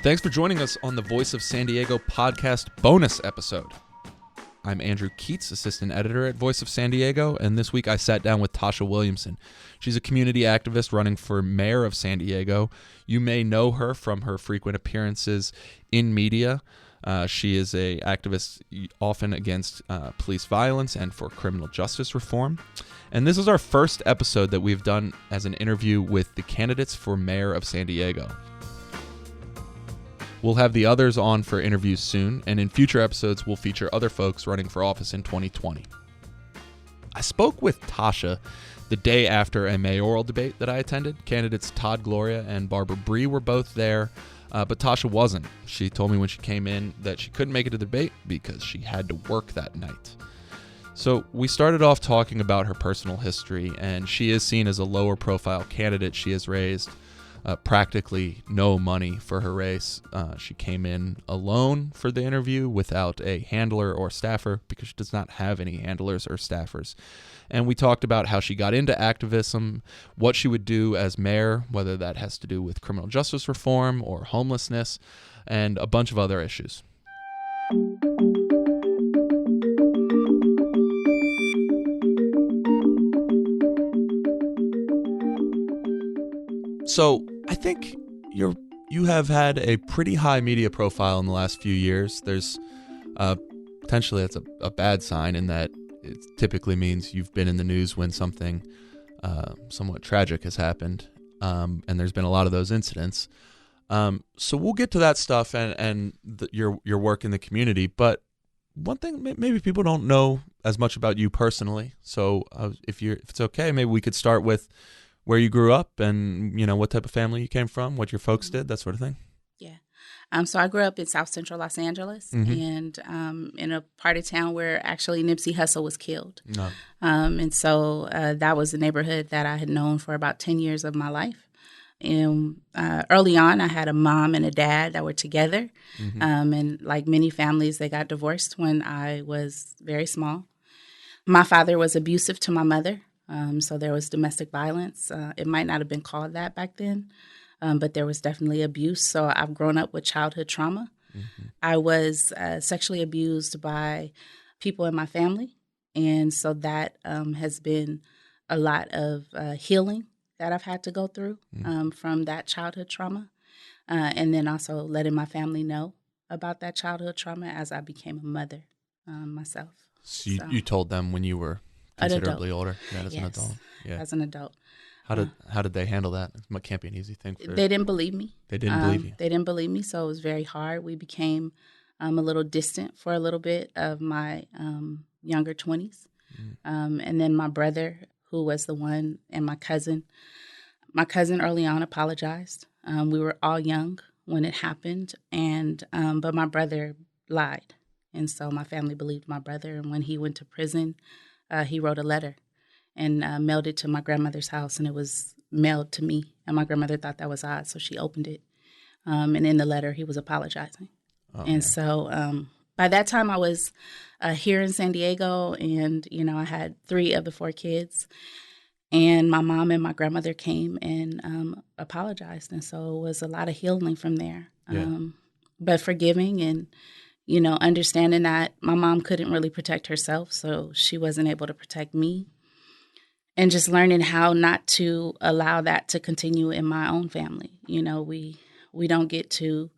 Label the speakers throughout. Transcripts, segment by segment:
Speaker 1: Thanks for joining us on the Voice of San Diego podcast bonus episode. I'm Andrew Keats, assistant editor at Voice of San Diego, and this week I sat down with Tasha Williamson. She's a community activist running for mayor of San Diego. You may know her from her frequent appearances in media. She is an activist often against police violence and for criminal justice reform. And this is our first episode that we've done as an interview with the candidates for mayor of San Diego. We'll have the others on for interviews soon, and in future episodes, we'll feature other folks running for office in 2020. I spoke with Tasha the day after a mayoral debate that I attended. Candidates Todd, Gloria, and Barbara Bree were both there, but Tasha wasn't. She told me when she came in that she couldn't make it to the debate because she had to work that night. So we started off talking about her personal history, and she is seen as a lower profile candidate. She has raised practically no money for her race. She came in alone for the interview without a handler or staffer because she does not have any handlers or staffers. And we talked about how she got into activism, what she would do as mayor, whether that has to do with criminal justice reform or homelessness, and a bunch of other issues. So I think you have had a pretty high media profile in the last few years. There's potentially that's a bad sign in that it typically means you've been in the news when something somewhat tragic has happened, and there's been a lot of those incidents. So we'll get to that stuff and your work in the community. But one thing maybe people don't know as much about you personally. So if it's okay, maybe we could start with where you grew up and, you know, what type of family you came from, what your folks did, that sort of thing.
Speaker 2: Yeah. So I grew up in South Central Los Angeles and in a part of town where actually Nipsey Hussle was killed.
Speaker 1: No.
Speaker 2: And so that was the neighborhood that I had known for about 10 years of my life. And early on, I had a mom and a dad that were together. And like many families, they got divorced when I was very small. My father was abusive to my mother. So there was domestic violence. It might not have been called that back then, but there was definitely abuse. So I've grown up with childhood trauma. I was sexually abused by people in my family. And so that has been a lot of healing that I've had to go through from that childhood trauma. And then also letting my family know about that childhood trauma as I became a mother myself.
Speaker 1: So you told them when you were considerably older, as an adult. Yeah,
Speaker 2: as an adult.
Speaker 1: How did they handle that? It can't be an easy thing.
Speaker 2: They didn't believe me.
Speaker 1: They didn't believe you.
Speaker 2: They didn't believe me, so it was very hard. We became a little distant for a little bit of my younger 20s, and then my brother, who was the one, and my cousin. My cousin early on apologized. We were all young when it happened, and but my brother lied, and so my family believed my brother. And when he went to prison, he wrote a letter and mailed it to my grandmother's house, and it was mailed to me. And my grandmother thought that was odd, so she opened it. And in the letter, he was apologizing. So by that time, I was here in San Diego, and, you know, I had 3 of the 4 kids. And my mom and my grandmother came and apologized. And so it was a lot of healing from there. But forgiving and, you know, understanding that my mom couldn't really protect herself, so she wasn't able to protect me. And just learning how not to allow that to continue in my own family. You know, we don't get to,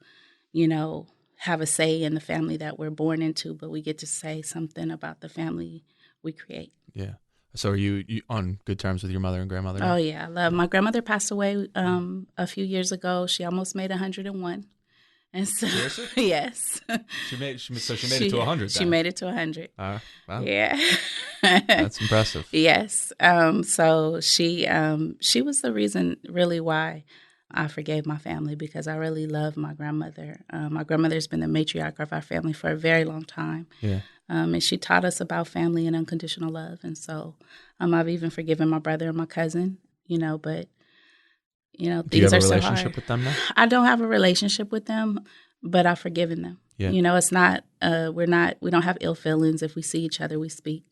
Speaker 2: you know, have a say in the family that we're born into, but we get to say something about the family we create. Yeah.
Speaker 1: So are you on good terms with your mother and grandmother now?
Speaker 2: Oh, yeah. I love my grandmother passed away a few years ago. She almost made 101. And so,
Speaker 1: seriously?
Speaker 2: Yes.
Speaker 1: She made it to 100 then.
Speaker 2: She made it to 100.
Speaker 1: Wow.
Speaker 2: Yeah.
Speaker 1: That's impressive.
Speaker 2: Yes. So she was the reason really why I forgave my family, because I really love my grandmother. My grandmother's been the matriarch of our family for a very long time.
Speaker 1: Yeah.
Speaker 2: And she taught us about family and unconditional love. And so I've even forgiven my brother and my cousin, you know, but, you know, things are so hard.
Speaker 1: Do you have a relationship with them now?
Speaker 2: I don't have a relationship with them, but I've forgiven them.
Speaker 1: Yeah.
Speaker 2: You know, it's not, we don't have ill feelings. If we see each other, we speak,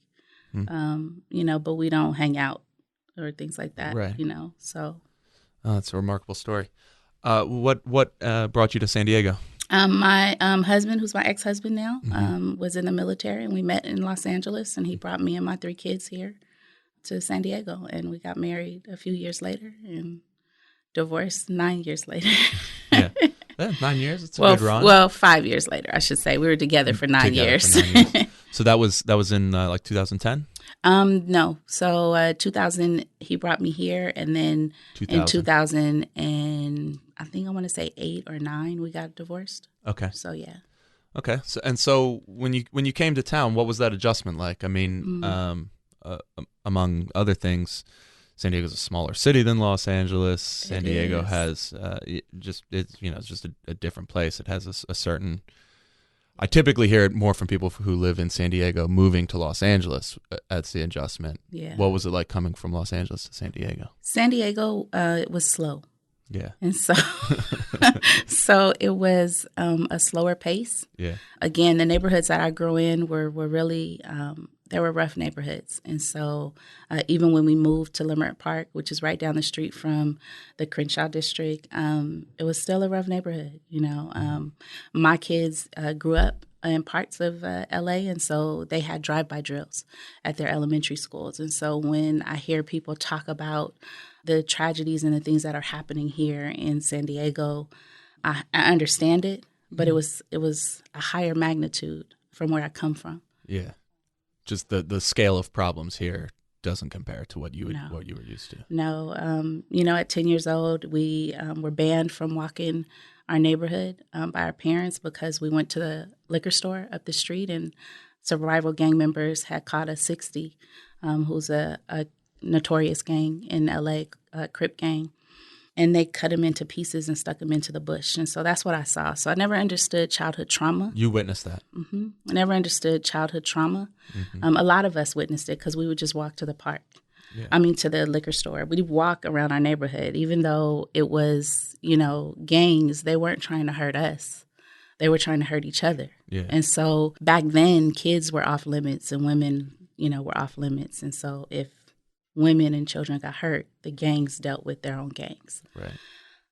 Speaker 2: you know, but we don't hang out or things like that,
Speaker 1: right.
Speaker 2: You know, so.
Speaker 1: Oh, that's a remarkable story. What brought you to San Diego?
Speaker 2: My husband, who's my ex-husband now, was in the military, and we met in Los Angeles, and he brought me and my 3 kids here to San Diego, and we got married a few years later and divorced 9 years later.
Speaker 1: Yeah. 9 years. It's a good run.
Speaker 2: Well, 5 years later, I should say. We were together for 9 years.
Speaker 1: So that was in like 2010?
Speaker 2: No. So 2000, he brought me here, and then in 2000 and I think I want to say 8 or 9, we got divorced.
Speaker 1: Okay.
Speaker 2: So yeah.
Speaker 1: Okay. So when you came to town, what was that adjustment like? I mean, among other things, San Diego's a smaller city than Los Angeles. San Diego has it's just a different place. It has a certain. I typically hear it more from people who live in San Diego moving to Los Angeles. That's the adjustment.
Speaker 2: Yeah.
Speaker 1: What was it like coming from Los Angeles to San Diego?
Speaker 2: San Diego, it was slow.
Speaker 1: Yeah.
Speaker 2: And so, so it was a slower pace.
Speaker 1: Yeah.
Speaker 2: Again, the neighborhoods that I grew in were really, they were rough neighborhoods. And so even when we moved to Leimert Park, which is right down the street from the Crenshaw district, it was still a rough neighborhood. My kids grew up in parts of LA, and so they had drive-by drills at their elementary schools. And so when I hear people talk about the tragedies and the things that are happening here in San Diego, I understand it, but it was a higher magnitude from where I come from.
Speaker 1: Yeah, just the scale of problems here doesn't compare to what you were used to.
Speaker 2: No, at 10 years old, we were banned from walking our neighborhood by our parents because we went to the liquor store up the street, and survival gang members had caught a 60, who's a notorious gang in LA, Crip gang, and they cut him into pieces and stuck him into the bush. And so that's what I saw. So I never understood childhood trauma.
Speaker 1: You witnessed that?
Speaker 2: Mm-hmm. I never understood childhood trauma. Mm-hmm. A lot of us witnessed it because we would just walk to the park. Yeah. To the liquor store. We'd walk around our neighborhood, even though it was, gangs. They weren't trying to hurt us. They were trying to hurt each other. Yeah. And so back then, kids were off limits and women, were off limits. And so if women and children got hurt, the gangs dealt with their own gangs.
Speaker 1: Right.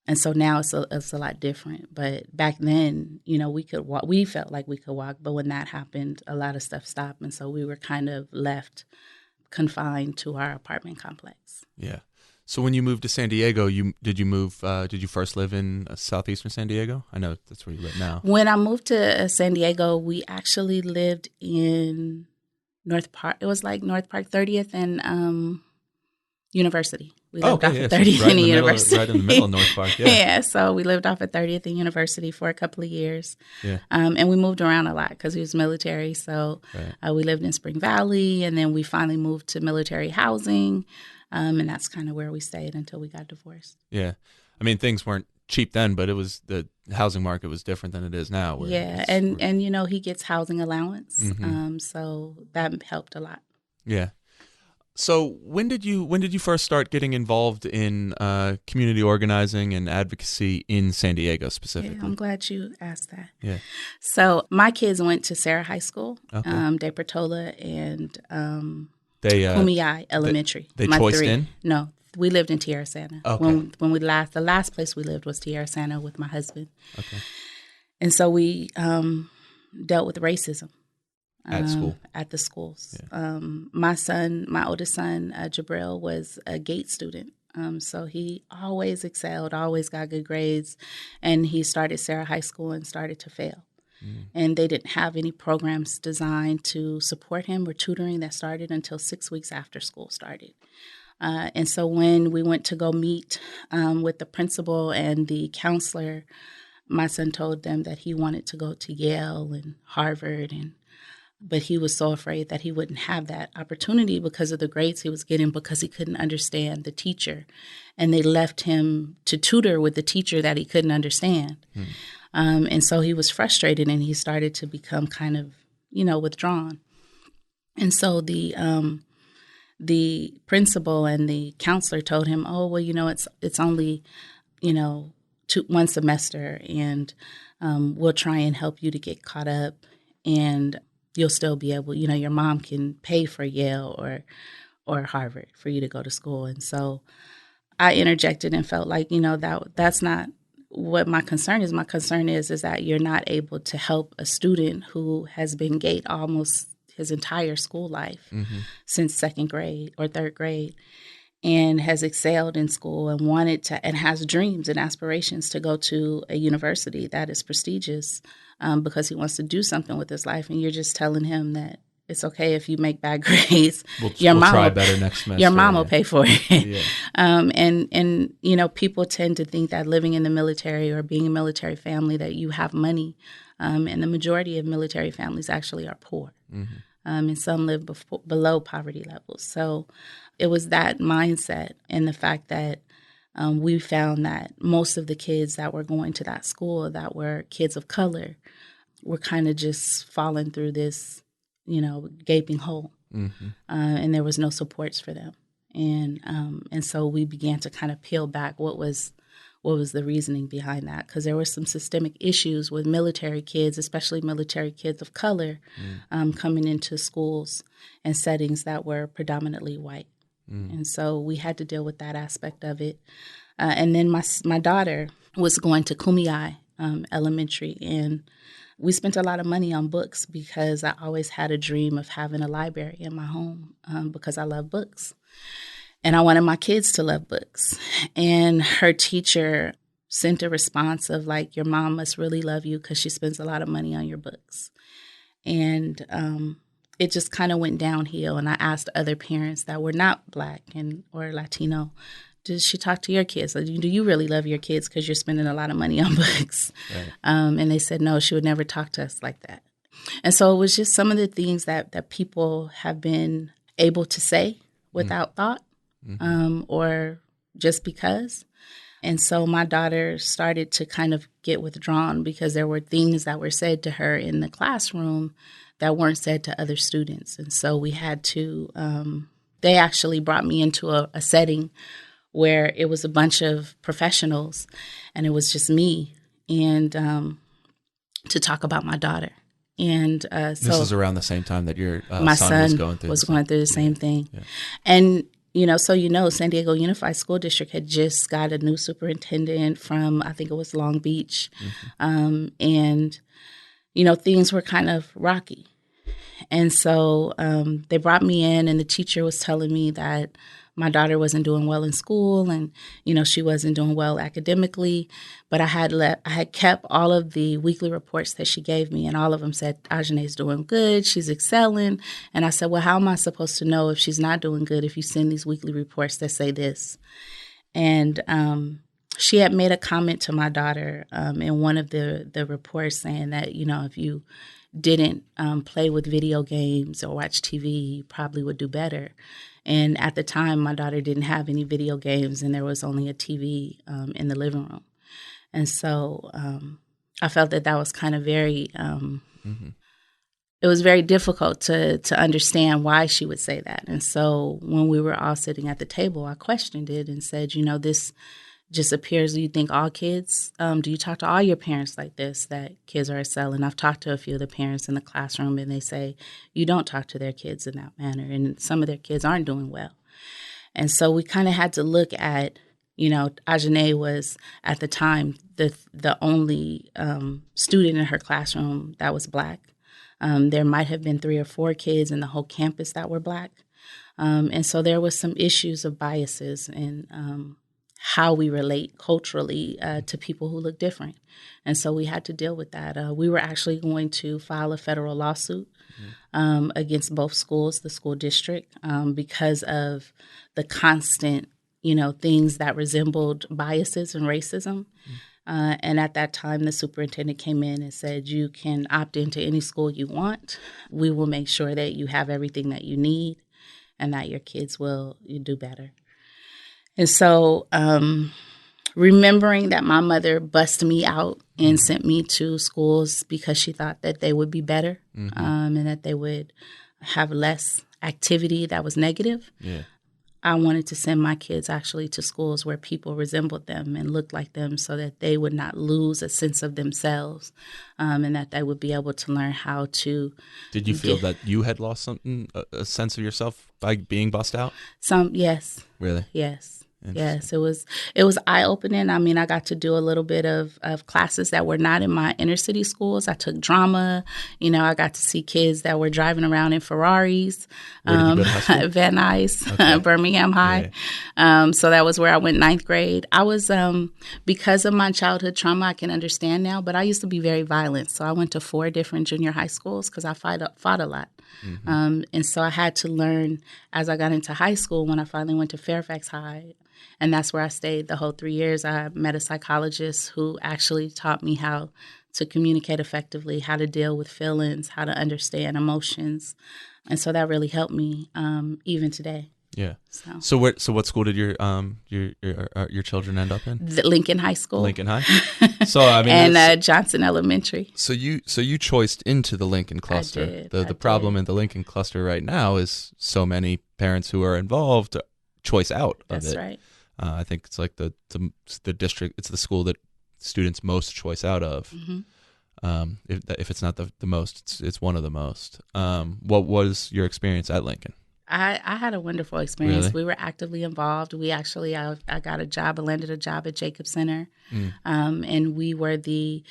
Speaker 2: And so now it's a lot different. But back then, we could walk. We felt like we could walk. But when that happened, a lot of stuff stopped. And so we were kind of left confined to our apartment complex.
Speaker 1: Yeah. So when you moved to San Diego, did you first live in southeastern San Diego? I know that's where you live now.
Speaker 2: When I moved to San Diego, we actually lived in North Park. It was like North Park 30th and University. We lived off of 30th and University.
Speaker 1: Right in the middle of North Park, yeah.
Speaker 2: Yeah, so we lived off of 30th and University for a couple of years. Yeah. And we moved around a lot because we was military. So we lived in Spring Valley, and then we finally moved to military housing. And that's kind of where we stayed until we got divorced.
Speaker 1: Yeah. Things weren't cheap then, but it was the housing market was different than it is now.
Speaker 2: Yeah, and he gets housing allowance. Mm-hmm. So that helped a lot.
Speaker 1: Yeah. So when did you first start getting involved in community organizing and advocacy in San Diego specifically?
Speaker 2: Yeah, I'm glad you asked that.
Speaker 1: Yeah.
Speaker 2: So my kids went to Sarah High School, De Portola, and Humii Elementary.
Speaker 1: They choiced in?
Speaker 2: No, we lived in Tierra Santa.
Speaker 1: Okay.
Speaker 2: When the last place we lived was Tierra Santa with my husband.
Speaker 1: Okay.
Speaker 2: And so we dealt with racism.
Speaker 1: At school?
Speaker 2: At the schools.
Speaker 1: Yeah.
Speaker 2: My oldest son, Jabril, was a GATE student. So he always excelled, always got good grades. And he started Sarah High School and started to fail. And they didn't have any programs designed to support him or tutoring that started until 6 weeks after school started. And so when we went to go meet with the principal and the counselor, my son told them that he wanted to go to Yale and Harvard, but he was so afraid that he wouldn't have that opportunity because of the grades he was getting, because he couldn't understand the teacher. And they left him to tutor with the teacher that he couldn't understand. And so he was frustrated, and he started to become kind of, withdrawn. And so the principal and the counselor told him, oh, well, it's only, 1 semester, and we'll try and help you to get caught up, and you'll still be able, your mom can pay for Yale or Harvard for you to go to school. And so I interjected and felt like, that's not what my concern is that you're not able to help a student who has been gate almost his entire school life since second grade or third grade, and has excelled in school and wanted to, and has dreams and aspirations to go to a university that is prestigious, because he wants to do something with his life. And you're just telling him that it's okay if you make bad grades.
Speaker 1: We'll try better next semester.
Speaker 2: Your mom will pay for it.
Speaker 1: Yeah.
Speaker 2: And you know, people tend to think that living in the military or being a military family that you have money, and the majority of military families actually are poor. And some live below poverty levels. So it was that mindset and the fact that we found that most of the kids that were going to that school that were kids of color were kind of just falling through this, you know, gaping hole. And there was no supports for them. And so we began to kind of peel back what was the reasoning behind that, because there were some systemic issues with military kids, especially military kids of color, coming into schools and settings that were predominantly white. And so we had to deal with that aspect of it. And then my daughter was going to Kumeyaay Elementary, and we spent a lot of money on books because I always had a dream of having a library in my home, because I love books. And I wanted my kids to love books. And her teacher sent a response of like, your mom must really love you because she spends a lot of money on your books. And it just kind of went downhill. And I asked other parents that were not Black or Latino, did she talk to your kids? Like, do you really love your kids because you're spending a lot of money on books? Right. And they said, no, she would never talk to us like that. And so it was just some of the things that people have been able to say without thought. Or just because. And so my daughter started to kind of get withdrawn because there were things that were said to her in the classroom that weren't said to other students. And so we had to, they actually brought me into a setting where it was a bunch of professionals and it was just me and to talk about my daughter. And so
Speaker 1: this is around the same time that your
Speaker 2: my son
Speaker 1: was going through
Speaker 2: the same thing.
Speaker 1: Yeah.
Speaker 2: And San Diego Unified School District had just got a new superintendent from, I think it was Long Beach. And, things were kind of rocky. And so they brought me in, and the teacher was telling me that my daughter wasn't doing well in school and, she wasn't doing well academically. But I had kept all of the weekly reports that she gave me, and all of them said, Ajane's doing good, she's excelling. And I said, well, how am I supposed to know if she's not doing good if you send these weekly reports that say this? And she had made a comment to my daughter in one of the reports saying that, if you didn't play with video games or watch TV, you probably would do better. And at the time, my daughter didn't have any video games, and there was only a TV in the living room. And so I felt that was kind of very, it was very difficult to understand why she would say that. And so when we were all sitting at the table, I questioned it and said, this just appears, do you think all kids, do you talk to all your parents like this, that kids are excelling? I've talked to a few of the parents in the classroom, and they say you don't talk to their kids in that manner, and some of their kids aren't doing well. And so we kind of had to look at, Ajane was at the time the only student in her classroom that was Black. There might have been 3 or 4 kids in the whole campus that were Black. And so there was some issues of biases and how we relate culturally to people who look different. And so we had to deal with that. We were actually going to file a federal lawsuit against both schools, the school district, because of the constant, things that resembled biases and racism. And at that time, the superintendent came in and said, you can opt into any school you want. We will make sure that you have everything that you need and that your kids will do better. And so remembering that my mother bussed me out and sent me to schools because she thought that they would be better and that they would have less activity that was negative. Yeah. I wanted to send my kids actually to schools where people resembled them and looked like them so that they would not lose a sense of themselves and that they would be able to learn how to.
Speaker 1: Did you feel that you had lost something, a sense of yourself by being bussed out?
Speaker 2: Yes.
Speaker 1: Really?
Speaker 2: Yes. Yes, it was eye-opening. I mean, I got to do a little bit of classes that were not in my inner city schools. I took drama. I got to see kids that were driving around in Ferraris.
Speaker 1: Where did you go to high school?
Speaker 2: Van Nuys,
Speaker 1: Okay.
Speaker 2: Birmingham High.
Speaker 1: Yeah.
Speaker 2: So that was where I went ninth grade. I was, because of my childhood trauma, I can understand now, but I used to be very violent. So I went to 4 different junior high schools because I fought a lot.
Speaker 1: Mm-hmm.
Speaker 2: And so I had to learn as I got into high school when I finally went to Fairfax High. And that's where I stayed the whole 3 years. I met a psychologist who actually taught me how to communicate effectively, how to deal with feelings, how to understand emotions. And so that really helped me even today.
Speaker 1: Yeah. So what school did your children end up in?
Speaker 2: The Lincoln High School.
Speaker 1: Lincoln High. So I mean,
Speaker 2: and Johnson Elementary.
Speaker 1: So you choiced into the Lincoln cluster.
Speaker 2: I did.
Speaker 1: The problem in the Lincoln cluster right now is so many parents who are involved choice out of it.
Speaker 2: That's right.
Speaker 1: I think it's like the district. It's the school that students most choice out of.
Speaker 2: Mm-hmm.
Speaker 1: If it's not the most, it's one of the most. What was your experience at Lincoln?
Speaker 2: I had a wonderful experience.
Speaker 1: Really?
Speaker 2: We were actively involved. We actually, I got a job, I landed a job at Jacob Center, and we were the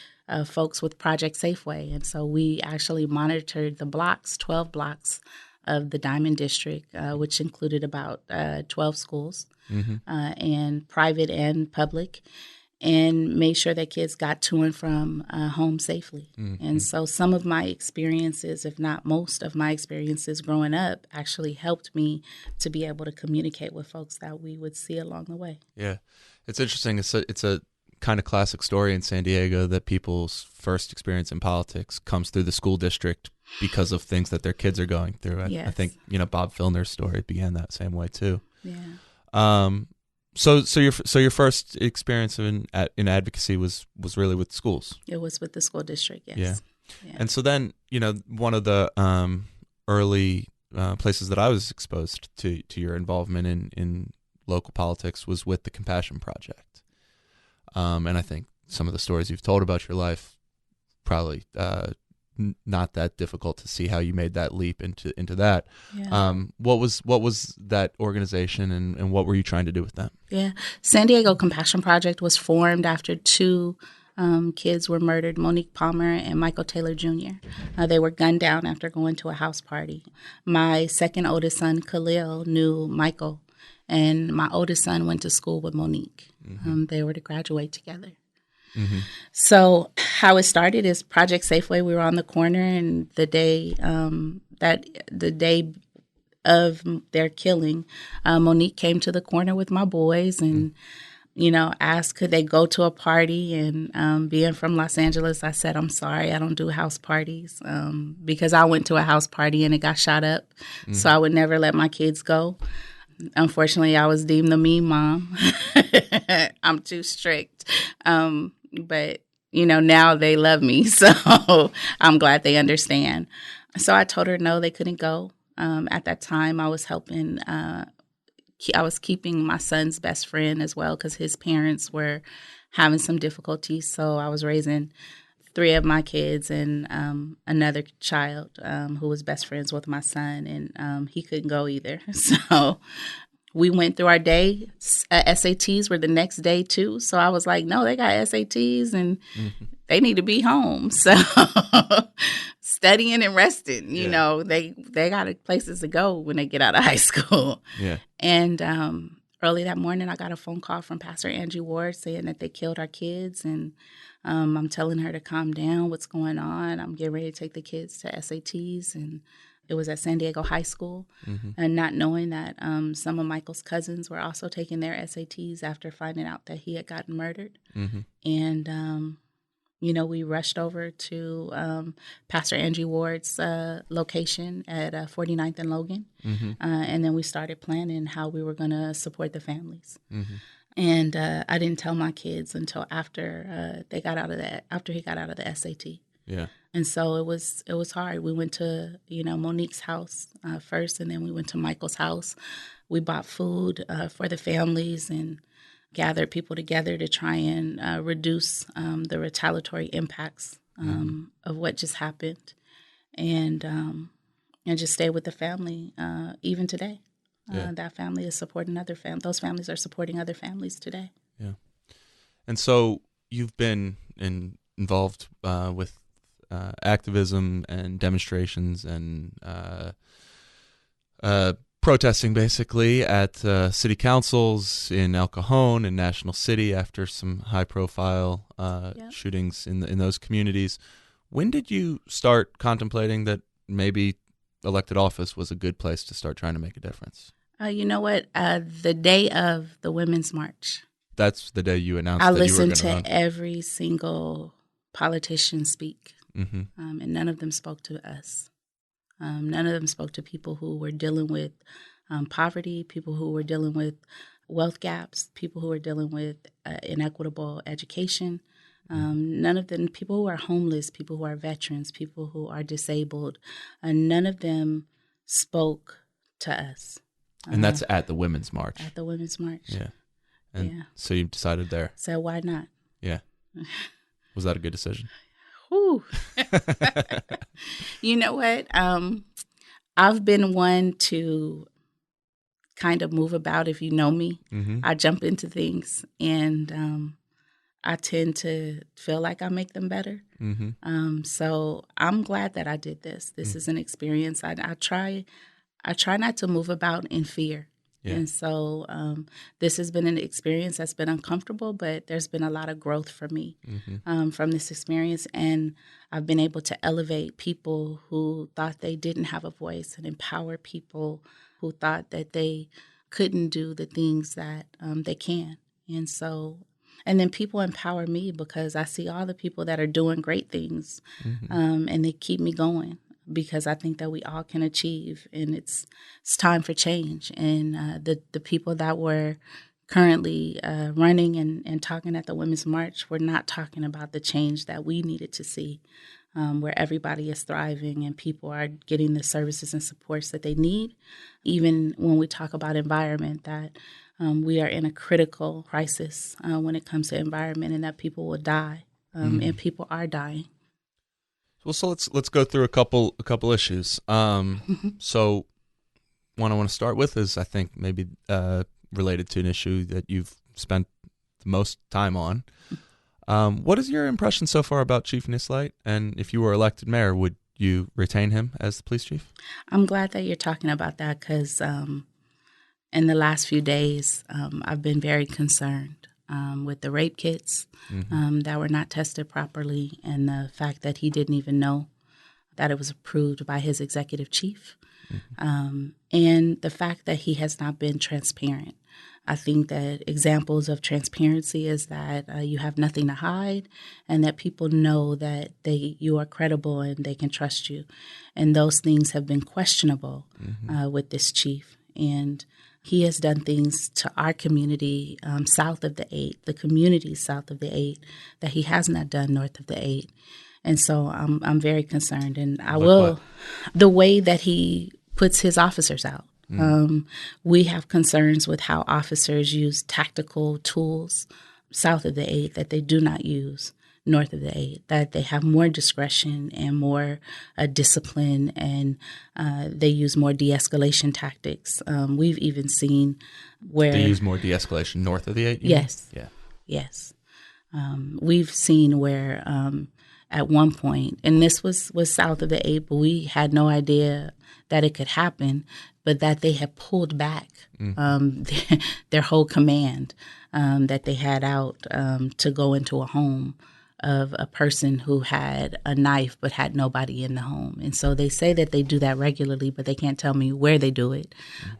Speaker 2: folks with Project Safeway. And so we actually monitored the blocks, 12 blocks of the Diamond District, which included about 12 schools, and private and public, and made sure that kids got to and from home safely. Mm-hmm. And so some of my experiences, if not most of my experiences growing up, actually helped me to be able to communicate with folks that we would see along the way.
Speaker 1: Yeah. It's interesting. It's a kind of classic story in San Diego that people's first experience in politics comes through the school district because of things that their kids are going through.
Speaker 2: Yes.
Speaker 1: I think, Bob Filner's story began that same way too.
Speaker 2: Yeah.
Speaker 1: So your first experience in advocacy was really with schools.
Speaker 2: It was with the school district, yes.
Speaker 1: Yeah. And so then, one of the early places that I was exposed to your involvement in local politics was with the Compassion Project. And I think some of the stories you've told about your life probably not that difficult to see how you made that leap into that. Yeah. What was that organization and what were you trying to do with them?
Speaker 2: Yeah. San Diego Compassion Project was formed after 2 kids were murdered, Monique Palmer and Michael Taylor Jr. They were gunned down after going to a house party. My second oldest son, Khalil, knew Michael, and my oldest son went to school with Monique. Mm-hmm. They were to graduate together. Mm-hmm. So how it started is Project Safeway. We were on the corner, and the day of their killing, Monique came to the corner with my boys and, asked could they go to a party. And being from Los Angeles, I said, I'm sorry, I don't do house parties because I went to a house party and it got shot up. Mm-hmm. So I would never let my kids go. Unfortunately, I was deemed the mean mom. I'm too strict. But, now they love me. So I'm glad they understand. So I told her no, they couldn't go. At that time, I was helping. I was keeping my son's best friend as well because his parents were having some difficulties. So I was raising 3 of my kids and another child who was best friends with my son, and he couldn't go either. So we went through our day. SATs were the next day too. So I was like, no, they got SATs and they need to be home. So studying and resting, they got places to go when they get out of high school.
Speaker 1: Yeah.
Speaker 2: And early that morning, I got a phone call from Pastor Angie Ward saying that they killed our kids. And I'm telling her to calm down. What's going on? I'm getting ready to take the kids to SATs. And it was at San Diego High School. Mm-hmm. And not knowing that some of Michael's cousins were also taking their SATs after finding out that he had gotten murdered. Mm-hmm. And, we rushed over to Pastor Angie Ward's location at 49th and Logan. Mm-hmm. And then we started planning how we were going to support the families. Mm-hmm. And I didn't tell my kids until after he got out of the SAT.
Speaker 1: Yeah.
Speaker 2: And so it was hard. We went to, Monique's house first, and then we went to Michael's house. We bought food for the families and gathered people together to try and reduce the retaliatory impacts of what just happened, and just stay with the family even today. That family is supporting other families. Those families are supporting other families today.
Speaker 1: Yeah. And so you've been involved with activism and demonstrations and protesting basically at city councils in El Cajon and National City after some high-profile shootings in those communities. When did you start contemplating that maybe elected office was a good place to start trying to make a difference?
Speaker 2: You know what? The day of the Women's March.
Speaker 1: That's the day you announced
Speaker 2: I
Speaker 1: that you were going
Speaker 2: listened
Speaker 1: to run.
Speaker 2: to every single politician speak,
Speaker 1: Mm-hmm.
Speaker 2: And none of them spoke to us. None of them spoke to people who were dealing with poverty, people who were dealing with wealth gaps, people who were dealing with inequitable education. None of them, people who are homeless, people who are veterans, people who are disabled, none of them spoke to us.
Speaker 1: And that's at the Women's March.
Speaker 2: At the Women's March.
Speaker 1: Yeah. And so you decided there.
Speaker 2: So why not?
Speaker 1: Yeah. Was that a good decision?
Speaker 2: Whew. You know what? I've been one to kind of move about. If you know me, I jump into things, and I tend to feel like I make them better. So I'm glad that I did this. This is an experience. I try not to move about in fear. Yeah. And so this has been an experience that's been uncomfortable, but there's been a lot of growth for me from this experience. And I've been able to elevate people who thought they didn't have a voice and empower people who thought that they couldn't do the things that they can. And so, and then people empower me because I see all the people that are doing great things and they keep me going. Because I think that we all can achieve, and it's time for change. And the people that were currently running and talking at the Women's March were not talking about the change that we needed to see, where everybody is thriving and people are getting the services and supports that they need. Even when we talk about environment, that we are in a critical crisis when it comes to environment, and that people will die, and people are dying.
Speaker 1: Well, so let's go through a couple issues. So one I want to start with is, I think, maybe related to an issue that you've spent the most time on. What is your impression so far about Chief Nislight? And if you were elected mayor, would you retain him as the police chief?
Speaker 2: I'm glad that you're talking about that because in the last few days, I've been very concerned. With the rape kits that were not tested properly, and the fact that he didn't even know that it was approved by his executive chief, and the fact that he has not been transparent. I think that examples of transparency is that you have nothing to hide, and that people know that you are credible and they can trust you. And those things have been questionable with this chief. And he has done things to our community south of the 8, the communities south of the 8, that he has not done north of the 8. And so I'm very concerned. And the way that he puts his officers out. We have concerns with how officers use tactical tools south of the 8 that they do not use north of the 8, that they have more discretion and more discipline, and they use more de-escalation tactics. We've even seen where...
Speaker 1: They use more de-escalation north of the 8?
Speaker 2: Yes.
Speaker 1: Yeah.
Speaker 2: Yes. We've seen where at one point, and this was south of the 8, but we had no idea that it could happen, but that they had pulled back their whole command that they had out to go into a home of a person who had a knife but had nobody in the home. And so they say that they do that regularly, but they can't tell me where they do it.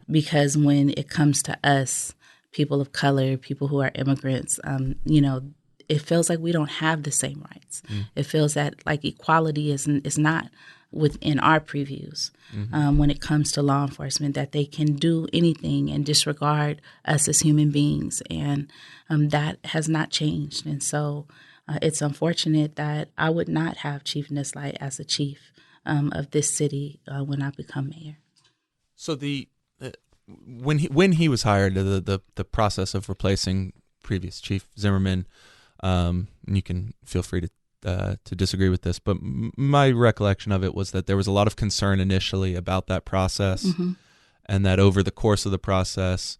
Speaker 2: Because when it comes to us, people of color, people who are immigrants, it feels like we don't have the same rights. It feels that like equality is not within our previews when it comes to law enforcement, that they can do anything and disregard us as human beings. And that has not changed. And so it's unfortunate that I would not have Chief Nislight as the chief of this city when I become mayor. So
Speaker 1: when he was hired, the process of replacing previous Chief Zimmerman, and you can feel free to disagree with this, but my recollection of it was that there was a lot of concern initially about that process, and that over the course of the process,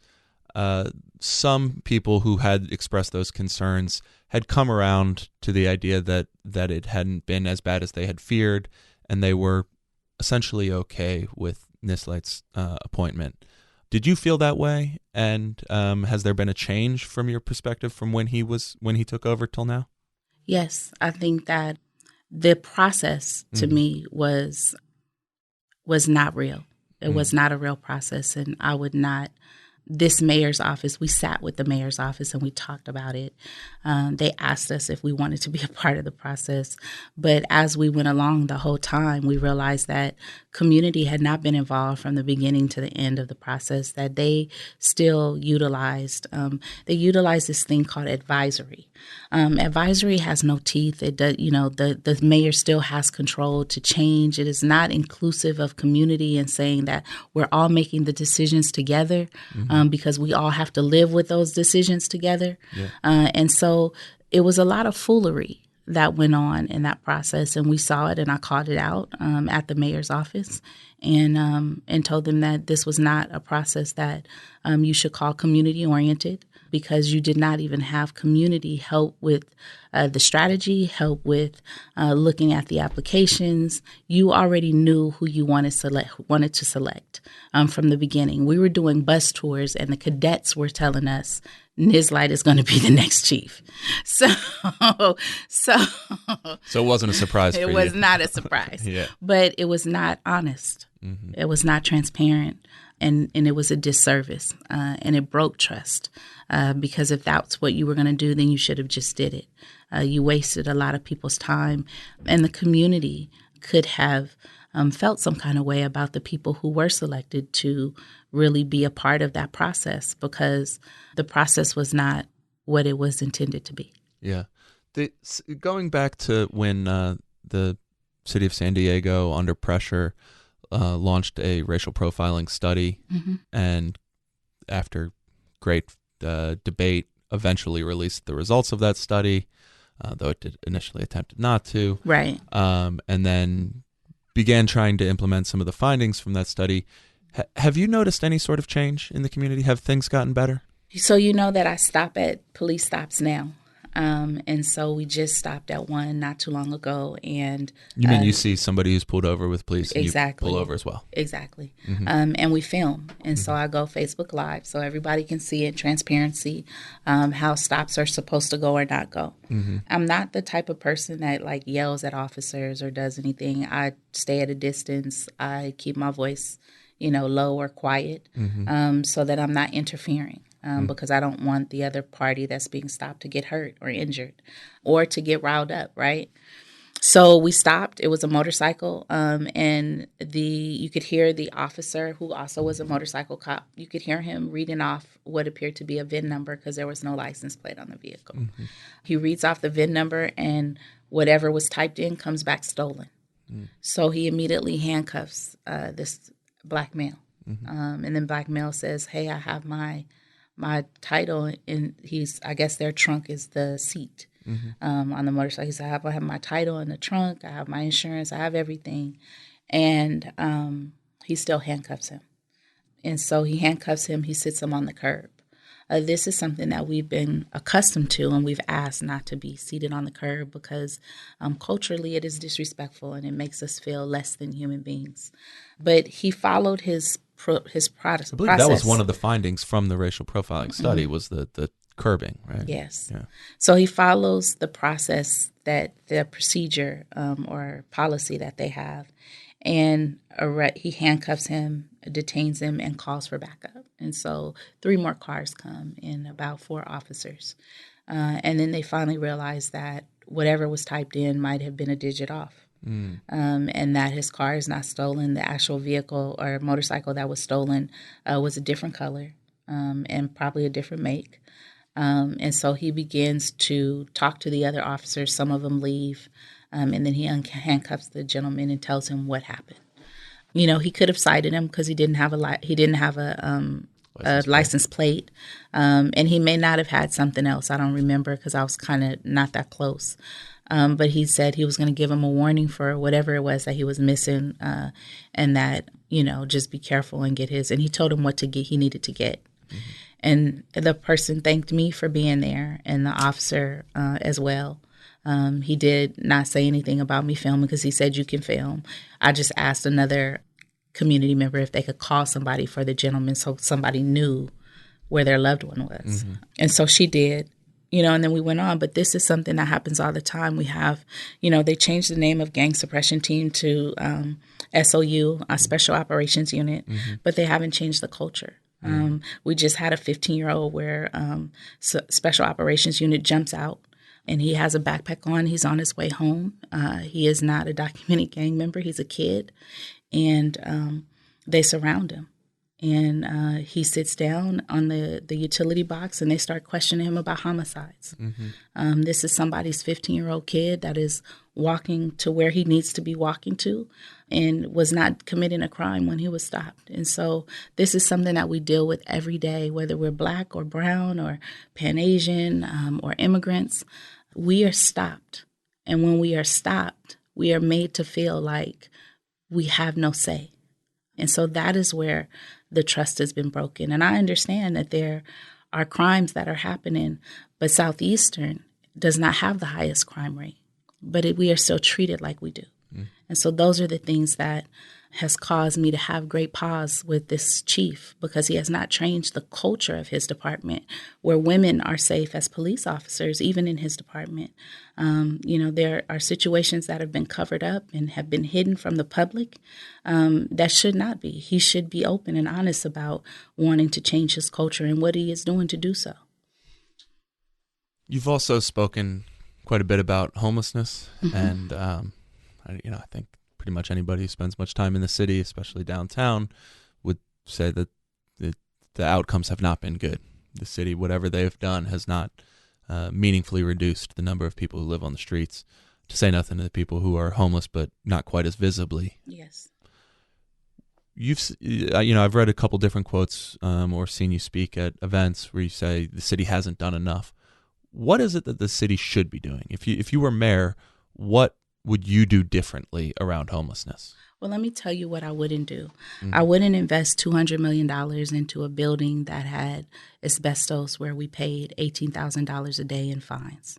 Speaker 1: some people who had expressed those concerns had come around to the idea that it hadn't been as bad as they had feared, and they were essentially okay with Nislight's appointment. Did you feel that way? And has there been a change from your perspective from when he took over till now?
Speaker 2: Yes, I think that the process to me was not real. It was not a real process, and I would not. This mayor's office, we sat with the mayor's office and we talked about it. They asked us if we wanted to be a part of the process. But as we went along the whole time, we realized that community had not been involved from the beginning to the end of the process, that they still utilized, this thing called advisory. Advisory has no teeth. It does, the mayor still has control to change. It is not inclusive of community and saying that we're all making the decisions together. Because we all have to live with those decisions together. Yeah. And so it was a lot of foolery that went on in that process. And we saw it, and I called it out at the mayor's office and told them that this was not a process that you should call community-oriented, because you did not even have community help with the strategy, help with looking at the applications. You already knew who you wanted to select from the beginning. We were doing bus tours, and the cadets were telling us Nislight is going to be the next chief. So
Speaker 1: it wasn't a surprise for you.
Speaker 2: It was not a surprise.
Speaker 1: Yeah.
Speaker 2: But it was not honest. Mm-hmm. It was not transparent. And it was a disservice, and it broke trust, because if that's what you were going to do, then you should have just did it. You wasted a lot of people's time, and the community could have felt some kind of way about the people who were selected to really be a part of that process, because the process was not what it was intended to be.
Speaker 1: Yeah. Going back to when the city of San Diego, under pressure, launched a racial profiling study, and after great debate, eventually released the results of that study, though it did initially attempted not to.
Speaker 2: Right.
Speaker 1: And then began trying to implement some of the findings from that study. Have you noticed any sort of change in the community? Have things gotten better?
Speaker 2: So you know that I stop at police stops now. And so we just stopped at one not too long ago. And
Speaker 1: you mean you see somebody who's pulled over with police and
Speaker 2: exactly.
Speaker 1: you pull over as well?
Speaker 2: Exactly. And we film. And so I go Facebook Live so everybody can see in transparency how stops are supposed to go or not go. I'm not the type of person that like yells at officers or does anything. I stay at a distance. I keep my voice, low or quiet so that I'm not interfering. Because I don't want the other party that's being stopped to get hurt or injured or to get riled up, right? So we stopped. It was a motorcycle, and you could hear the officer, who also was a motorcycle cop, you could hear him reading off what appeared to be a VIN number because there was no license plate on the vehicle. He reads off the VIN number, and whatever was typed in comes back stolen. So he immediately handcuffs this black male. And then black male says, hey, I have my title, and I guess their trunk is the seat on the motorcycle. He said, I have my title in the trunk, I have my insurance, I have everything. And he still handcuffs him. And so he handcuffs him, he sits him on the curb. This is something that we've been accustomed to, and we've asked not to be seated on the curb because culturally it is disrespectful and it makes us feel less than human beings. But he followed his process.
Speaker 1: I believe that was one of the findings from the racial profiling study was the curbing, right?
Speaker 2: Yes.
Speaker 1: Yeah.
Speaker 2: So he follows the process, that the procedure or policy that they have, and he handcuffs him, detains him, and calls for backup. And so 3 more cars come and about 4 officers. And then they finally realize that whatever was typed in might have been a digit off. And that his car is not stolen. The actual vehicle or motorcycle that was stolen was a different color and probably a different make. And so he begins to talk to the other officers. Some of them leave, and then he handcuffs the gentleman and tells him what happened. He could have cited him because he didn't have a license plate, and he may not have had something else. I don't remember because I was kind of not that close. But he said he was going to give him a warning for whatever it was that he was missing, and that, just be careful and get his. And he told him what to get, he needed to get. And the person thanked me for being there, and the officer as well. He did not say anything about me filming because he said you can film. I just asked another community member if they could call somebody for the gentleman so somebody knew where their loved one was. And so she did, and then we went on. But this is something that happens all the time. We have, they changed the name of Gang Suppression Team to SOU, a Special Operations Unit, but they haven't changed the culture. We just had a 15-year-old where Special Operations Unit jumps out and he has a backpack on. He's on his way home. He is not a documented gang member. He's a kid. And they surround him. And he sits down on the utility box and they start questioning him about homicides. This is somebody's 15-year-old kid that is walking to where he needs to be walking to and was not committing a crime when he was stopped. And so this is something that we deal with every day, whether we're Black or brown or Pan-Asian or immigrants. We are stopped. And when we are stopped, we are made to feel like we have no say. And so that is where the trust has been broken. And I understand that there are crimes that are happening, but Southeastern does not have the highest crime rate. But we are still treated like we do. And so those are the things that has caused me to have great pause with this chief, because he has not changed the culture of his department where women are safe as police officers, even in his department. There are situations that have been covered up and have been hidden from the public that should not be. He should be open and honest about wanting to change his culture and what he is doing to do so.
Speaker 1: You've also spoken quite a bit about homelessness, and I think pretty much anybody who spends much time in the city, especially downtown, would say that the outcomes have not been good. The city, whatever they have done, has not meaningfully reduced the number of people who live on the streets, to say nothing of the people who are homeless but not quite as visibly.
Speaker 2: Yes.
Speaker 1: I've read a couple different quotes or seen you speak at events where you say the city hasn't done enough. What is it that the city should be doing? If you were mayor, what would you do differently around homelessness?
Speaker 2: Well, let me tell you what I wouldn't do. I wouldn't invest $200 million into a building that had asbestos where we paid $18,000 a day in fines.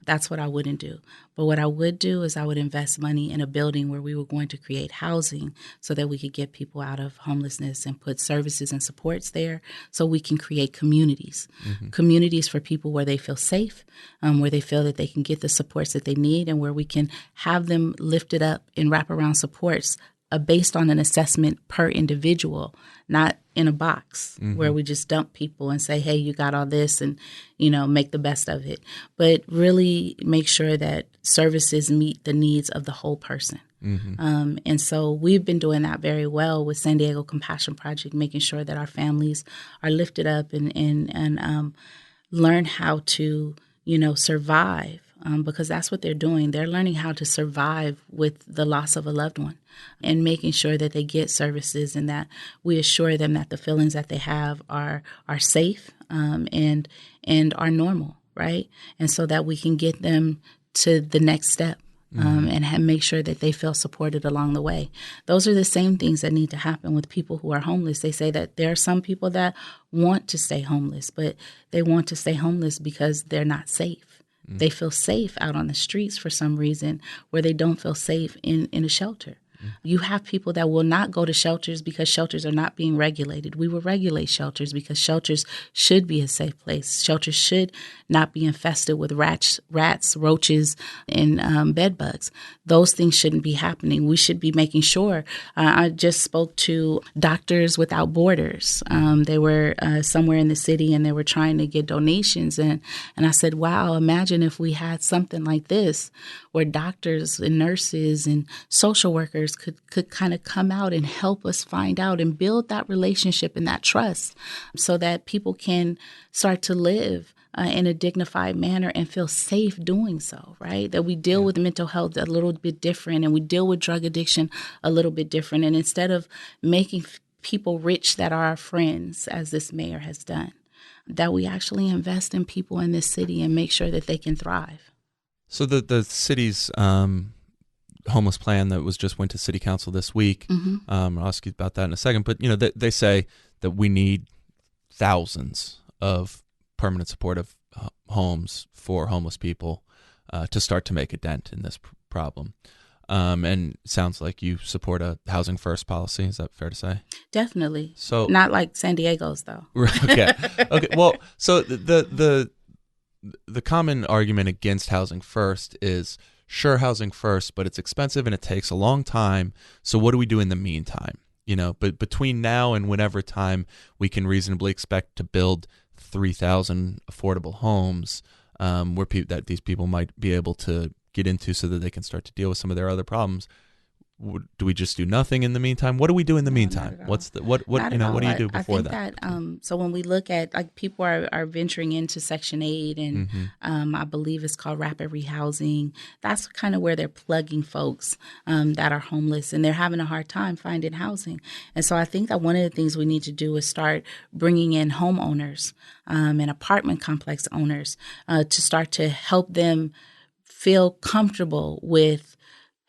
Speaker 2: That's what I wouldn't do. But what I would do is I would invest money in a building where we were going to create housing so that we could get people out of homelessness and put services and supports there so we can create communities. Communities for people where they feel safe, where they feel that they can get the supports that they need, and where we can have them lifted up in wraparound supports based on an assessment per individual, not in a box where we just dump people and say, hey, you got all this and, make the best of it. But really make sure that services meet the needs of the whole person. And so we've been doing that very well with San Diego Compassion Project, making sure that our families are lifted up and learn how to, survive. Because that's what they're doing. They're learning how to survive with the loss of a loved one and making sure that they get services and that we assure them that the feelings that they have are safe and are normal, right? And so that we can get them to the next step and make sure that they feel supported along the way. Those are the same things that need to happen with people who are homeless. They say that there are some people that want to stay homeless, but they want to stay homeless because they're not safe. They feel safe out on the streets for some reason where they don't feel safe in a shelter. You have people that will not go to shelters because shelters are not being regulated. We will regulate shelters because shelters should be a safe place. Shelters should not be infested with rats, roaches, and bed bugs. Those things shouldn't be happening. We should be making sure. I just spoke to Doctors Without Borders. They were somewhere in the city and they were trying to get donations. And I said, wow, imagine if we had something like this where doctors and nurses and social workers could kind of come out and help us find out and build that relationship and that trust so that people can start to live in a dignified manner and feel safe doing so, right? That we deal with mental health a little bit different and we deal with drug addiction a little bit different. And instead of making people rich that are our friends, as this mayor has done, that we actually invest in people in this city and make sure that they can thrive.
Speaker 1: So the city's homeless plan that went to city council this week. I'll ask you about that in a second. But they say that we need thousands of permanent supportive homes for homeless people to start to make a dent in this problem. And it sounds like you support a housing first policy. Is that fair to say?
Speaker 2: Definitely.
Speaker 1: So
Speaker 2: not like San Diego's though.
Speaker 1: Okay. Well, so the common argument against housing first is, sure, housing first, but it's expensive and it takes a long time. So what do we do in the meantime? But between now and whenever time we can reasonably expect to build 3,000 affordable homes, where that these people might be able to get into so that they can start to deal with some of their other problems. Do we just do nothing in the meantime? What do we do in the meantime? What do you do before that?
Speaker 2: I think that so when we look at, like, people are venturing into Section 8 and I believe it's called rapid rehousing. That's kind of where they're plugging folks that are homeless, and they're having a hard time finding housing. And so I think that one of the things we need to do is start bringing in homeowners and apartment complex owners to start to help them feel comfortable with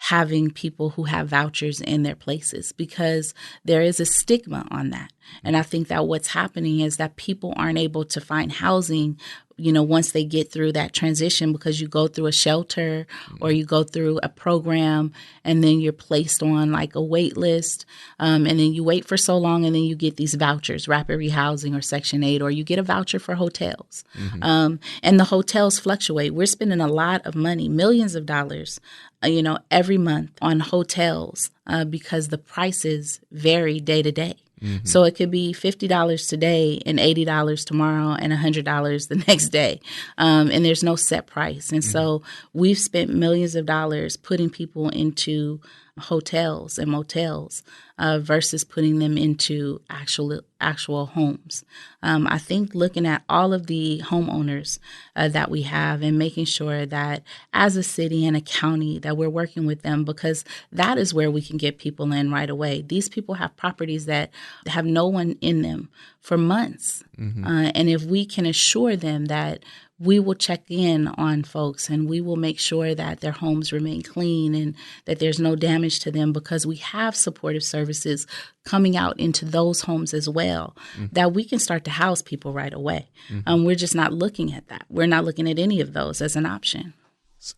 Speaker 2: having people who have vouchers in their places, because there is a stigma on that. And I think that what's happening is that people aren't able to find housing, once they get through that transition, because you go through a shelter or you go through a program and then you're placed on like a wait list. And then you wait for so long and then you get these vouchers, rapid rehousing or Section 8, or you get a voucher for hotels. And the hotels fluctuate. We're spending a lot of money, millions of dollars, every month on hotels because the prices vary day to day. So it could be $50 today and $80 tomorrow and $100 the next day. And there's no set price. And so we've spent millions of dollars putting people into hotels and motels versus putting them into actual homes. I think looking at all of the homeowners that we have and making sure that as a city and a county that we're working with them, because that is where we can get people in right away. These people have properties that have no one in them for months. And if we can assure them that we will check in on folks and we will make sure that their homes remain clean and that there's no damage to them, because we have supportive services coming out into those homes as well, that we can start to house people right away. We're just not looking at that. We're not looking at any of those as an option.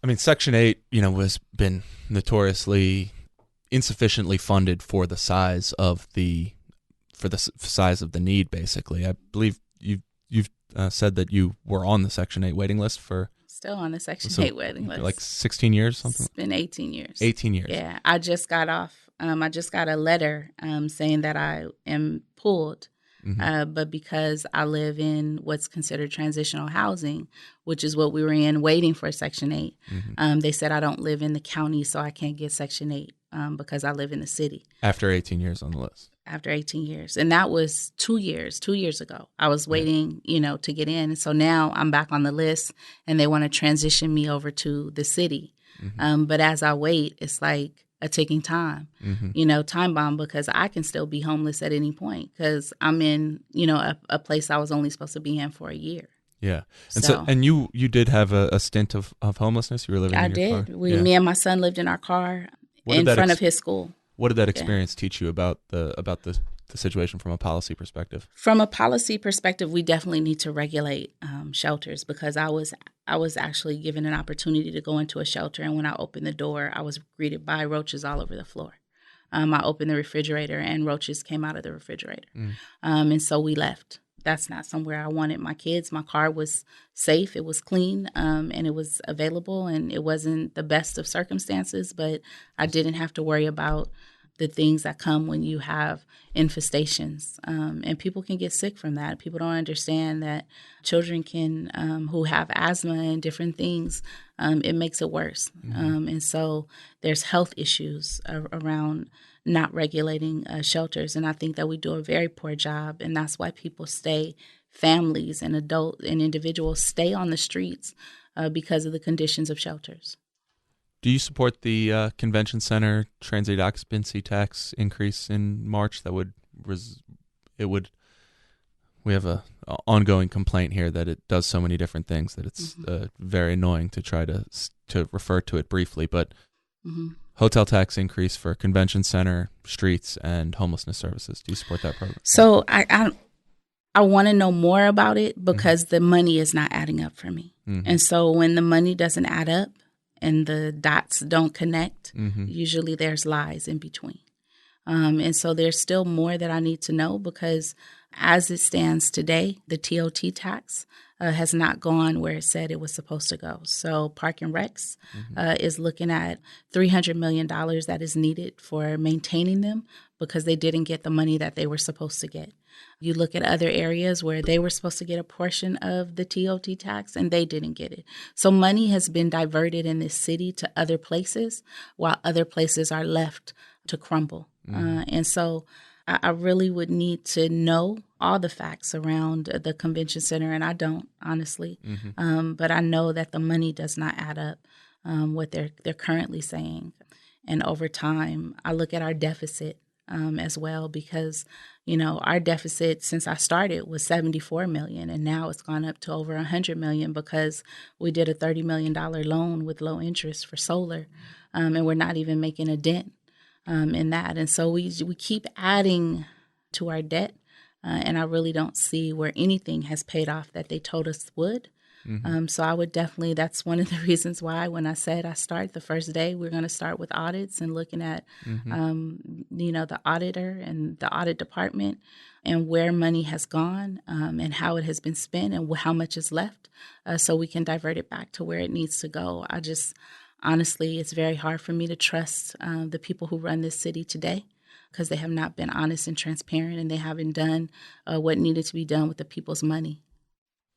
Speaker 1: I mean, Section 8, has been notoriously insufficiently funded for the size of the need, basically. I believe you've said that you were on the Section 8 waiting list for...
Speaker 2: Still on the Section 8 waiting list.
Speaker 1: Like 16 years, something?
Speaker 2: It's been 18 years.
Speaker 1: 18 years.
Speaker 2: Yeah. I just got off. I just got a letter saying that I am pulled, but because I live in what's considered transitional housing, which is what we were in waiting for Section 8, they said I don't live in the county, so I can't get Section 8 because I live in the city.
Speaker 1: After 18 years on the list.
Speaker 2: After 18 years. And that was 2 years ago. I was waiting, to get in. And so now I'm back on the list and they want to transition me over to the city. But as I wait, it's like a ticking time, time bomb, because I can still be homeless at any point because I'm in, a place I was only supposed to be in for a year.
Speaker 1: Yeah. And so you did have a stint of homelessness? You were living in your car?
Speaker 2: Me and my son lived in our car in front of his school.
Speaker 1: What did that experience teach you about the situation from a policy perspective?
Speaker 2: From a policy perspective, we definitely need to regulate shelters, because I was actually given an opportunity to go into a shelter, and when I opened the door, I was greeted by roaches all over the floor. I opened the refrigerator and roaches came out of the refrigerator. And so we left. That's not somewhere I wanted my kids. My car was safe. It was clean, and it was available, and it wasn't the best of circumstances, but I didn't have to worry about the things that come when you have infestations. And people can get sick from that. People don't understand that children can, who have asthma and different things, it makes it worse. And so there's health issues around not regulating shelters. And I think that we do a very poor job. And that's why people stay, families and adult and individuals stay on the streets because of the conditions of shelters.
Speaker 1: Do you support the convention center transit occupancy tax increase in March that would We have a ongoing complaint here that it does so many different things that it's very annoying to try to refer to it briefly. But hotel tax increase for convention center, streets, and homelessness services. Do you support that program?
Speaker 2: So I want to know more about it because the money is not adding up for me. And so when the money doesn't add up and the dots don't connect, usually there's lies in between. And so there's still more that I need to know because as it stands today, the TOT tax has not gone where it said it was supposed to go. So Park and Recs is looking at $300 million that is needed for maintaining them because they didn't get the money that they were supposed to get. You look at other areas where they were supposed to get a portion of the TOT tax and they didn't get it. So money has been diverted in this city to other places while other places are left to crumble. And so I really would need to know all the facts around the convention center, and I don't, honestly. But I know that the money does not add up what they're currently saying. And over time, I look at our deficit as well because, you know, our deficit since I started was $74 million, and now it's gone up to over $100 million because we did a $30 million loan with low interest for solar, and we're not even making a dent in that. And so we keep adding to our debt, and I really don't see where anything has paid off that they told us would. So I would definitely, that's one of the reasons why when I said I start the first day, we're going to start with audits and looking at, you know, the auditor and the audit department and where money has gone and how it has been spent and how much is left so we can divert it back to where it needs to go. Honestly, it's very hard for me to trust the people who run this city today because they have not been honest and transparent and they haven't done what needed to be done with the people's money.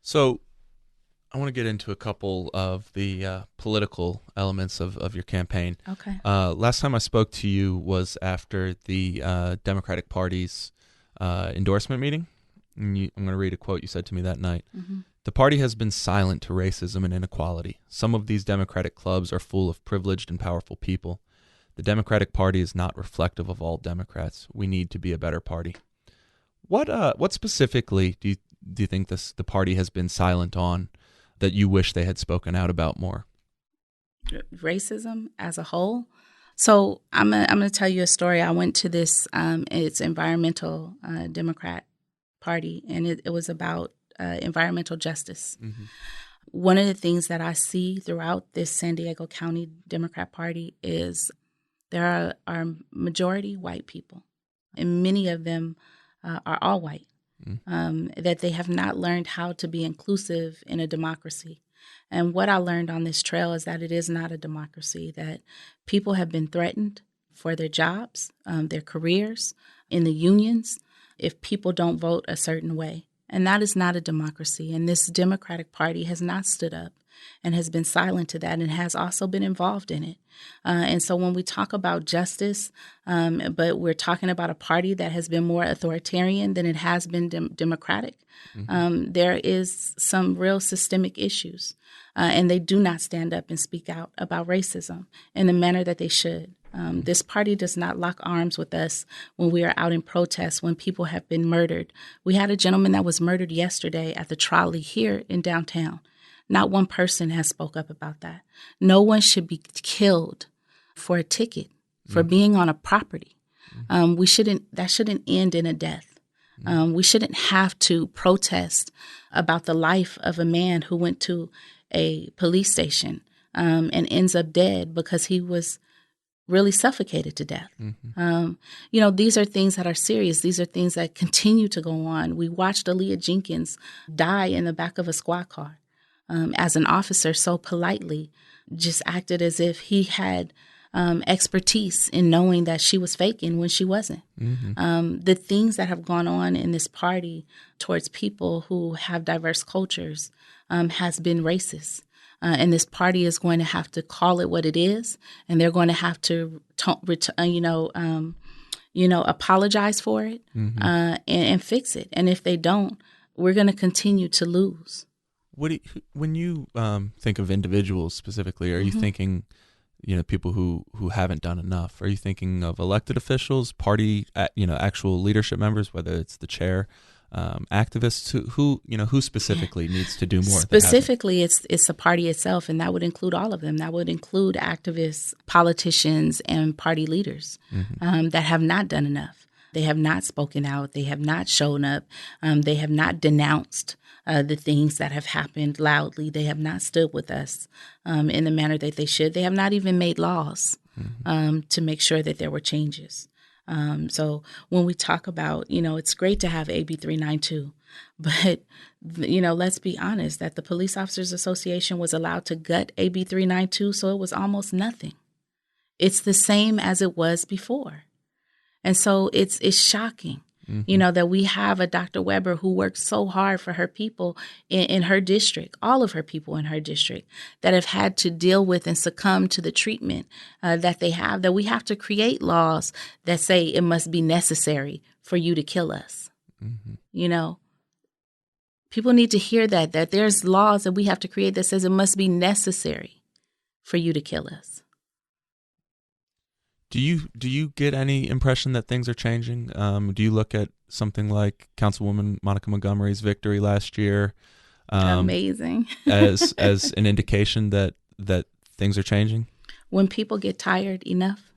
Speaker 1: So I want to get into a couple of the political elements of your campaign.
Speaker 2: Okay.
Speaker 1: Last time I spoke to you was after the Democratic Party's endorsement meeting. And I'm going to read a quote you said to me that night. The party has been silent to racism and inequality. Some of these Democratic clubs are full of privileged and powerful people. The Democratic Party is not reflective of all Democrats. We need to be a better party. What specifically do you think the party has been silent on that you wish they had spoken out about more?
Speaker 2: Racism as a whole. So I'm gonna tell you a story. I went to this. It's environmental Democrat party, and it was about environmental justice. One of the things that I see throughout this San Diego County Democrat Party is there are majority white people, and many of them are all white. That they have not learned how to be inclusive in a democracy. And what I learned on this trail is that it is not a democracy, that people have been threatened for their jobs, their careers, in the unions, if people don't vote a certain way. And that is not a democracy. And this Democratic Party has not stood up and has been silent to that and has also been involved in it. And so when we talk about justice, but we're talking about a party that has been more authoritarian than it has been democratic, there is some real systemic issues. And they do not stand up and speak out about racism in the manner that they should. This party does not lock arms with us when we are out in protest, when people have been murdered. We had a gentleman that was murdered yesterday at the trolley here in downtown. Not one person has spoke up about that. No one should be killed for a ticket, for being on a property. That shouldn't end in a death. We shouldn't have to protest about the life of a man who went to a police station and ends up dead because he was really suffocated to death. You know, these are things that are serious. These are things that continue to go on. We watched Aaliyah Jenkins die in the back of a squad car as an officer so politely just acted as if he had expertise in knowing that she was faking when she wasn't. The things that have gone on in this party towards people who have diverse cultures has been racist. And this party is going to have to call it what it is, and they're going to have to, apologize for it and fix it. And if they don't, we're going to continue to lose.
Speaker 1: When you think of individuals specifically, are you thinking, people who haven't done enough? Are you thinking of elected officials, party, actual leadership members, whether it's the chair activists? Who specifically needs to do more?
Speaker 2: Specifically, it's the party itself, and that would include all of them. That would include activists, politicians, and party leaders that have not done enough. They have not spoken out. They have not shown up. They have not denounced the things that have happened loudly. They have not stood with us in the manner that they should. They have not even made laws to make sure that there were changes. So when we talk about, it's great to have AB 392, but, let's be honest that the Police Officers Association was allowed to gut AB 392, so it was almost nothing. It's the same as it was before. And so it's shocking, that we have a Dr. Weber who works so hard for her people in her district, all of her people in her district, that have had to deal with and succumb to the treatment that they have, that we have to create laws that say it must be necessary for you to kill us. People need to hear that there's laws that we have to create that says it must be necessary for you to kill us.
Speaker 1: Do you get any impression that things are changing? Do you look at something like Councilwoman Monica Montgomery's victory last year
Speaker 2: amazing
Speaker 1: as an indication that things are changing?
Speaker 2: When people get tired enough,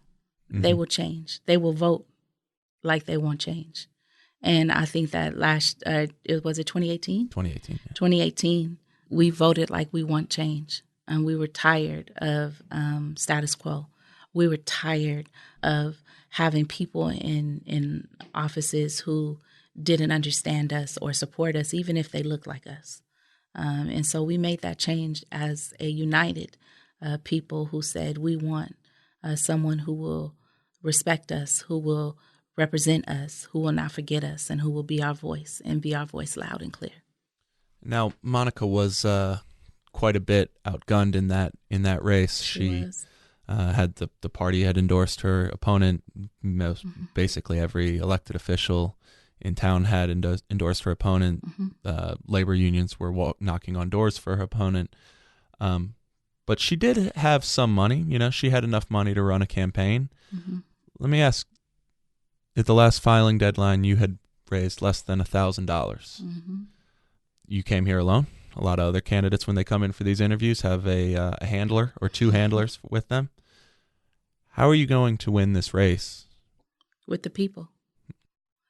Speaker 2: they will change. They will vote like they want change. And I think that was it 2018?
Speaker 1: 2018. Yeah.
Speaker 2: 2018, we voted like we want change. And we were tired of status quo. We were tired of having people in offices who didn't understand us or support us, even if they looked like us. And so we made that change as a united people who said we want someone who will respect us, who will represent us, who will not forget us, and who will be our voice and be our voice loud and clear.
Speaker 1: Now, Monica was quite a bit outgunned in that race. She was. Had the party had endorsed her opponent. Basically, every elected official in town had endorsed her opponent. Labor unions were knocking on doors for her opponent. But she did have some money. She had enough money to run a campaign. Let me ask, at the last filing deadline, you had raised less than $1,000. You came here alone. A lot of other candidates, when they come in for these interviews, have a handler or two handlers with them. How are you going to win this race? With
Speaker 2: the people.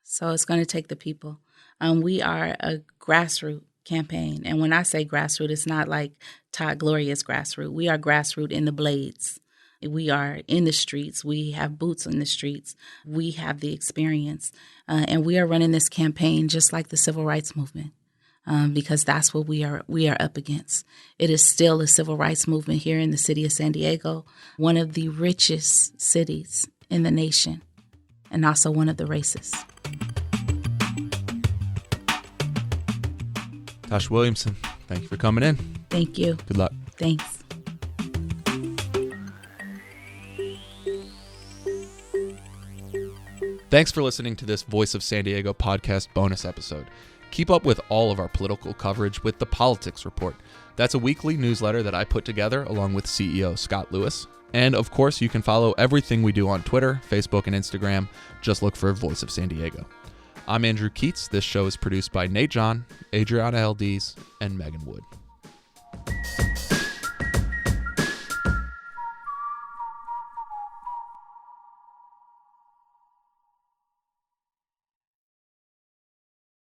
Speaker 2: So it's going to take the people. We are a grassroots campaign. And when I say grassroots, it's not like Todd Gloria's grassroots. We are grassroots in the blades. We are in the streets. We have boots in the streets. We have the experience. And we are running this campaign just like the civil rights movement. Because that's what we are up against. It is still a civil rights movement here in the city of San Diego, one of the richest cities in the nation, and also one of the racist.
Speaker 1: Tasha Williamson, thank you for coming in.
Speaker 2: Thank you.
Speaker 1: Good luck.
Speaker 2: Thanks.
Speaker 1: Thanks for listening to this Voice of San Diego podcast bonus episode. Keep up with all of our political coverage with the Politics Report. That's a weekly newsletter that I put together along with CEO Scott Lewis. And of course, you can follow everything we do on Twitter, Facebook, and Instagram. Just look for Voice of San Diego. I'm Andrew Keats. This show is produced by Nate John, Adriana Eldiz, and Megan Wood.